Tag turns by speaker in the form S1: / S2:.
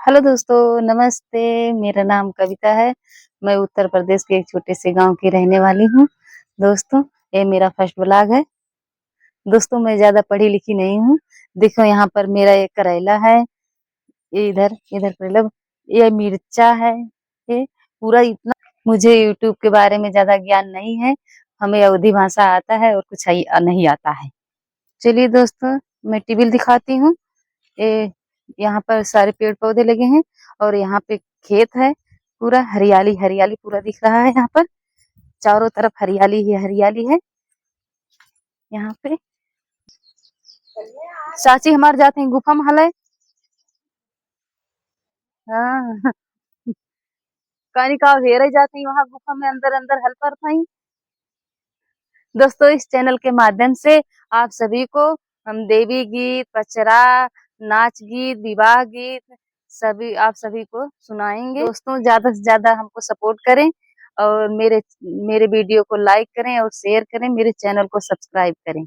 S1: Hello दोस्तों, नमस्ते। मेरा नाम कविता है। मैं उत्तर प्रदेश के एक छोटे से गांव की रहने वाली हूँ। दोस्तों, ये मेरा फर्स्ट व्लॉग है। दोस्तों, मैं ज़्यादा पढ़ी-लिखी नहीं हूँ। देखो यहाँ पर मेरा एक करेला है, ये इधर इधर करेला, ये मिर्चा है, ये पूरा इतना। मुझे यूट्यूब के बारे में ज़्यादा ज्ञान नहीं है। हमें अवधी भाषा आता है और कुछ नहीं आता है। चलिए दोस्तों, मैं टेबल दिखाती हूँ। ये यहाँ पर सारे पेड़-पौधे लगे हैं और यहाँ पे खेत है। पूरा हरियाली-हरियाली पूरा दिख रहा है यहाँ पर। चारों तरफ हरियाली ही हरियाली है यहाँ पे। चाची हमार जाते हैं गुफा में हलय। हाँ, कनी का हेरे जाते हैं वहाँ गुफा में अंदर-अंदर हल पर थई। दोस्तों, इस चैनल के माध्यम से आप सभी को हम देवी गीत, पचरा, नाच गीत, विवाह गीत सभी आप सभी को सुनाएंगे। दोस्तों, ज़्यादा से ज़्यादा हमको सपोर्ट करें और मेरे मेरे वीडियो को लाइक करें और शेयर करें, मेरे चैनल को सब्सक्राइब करें।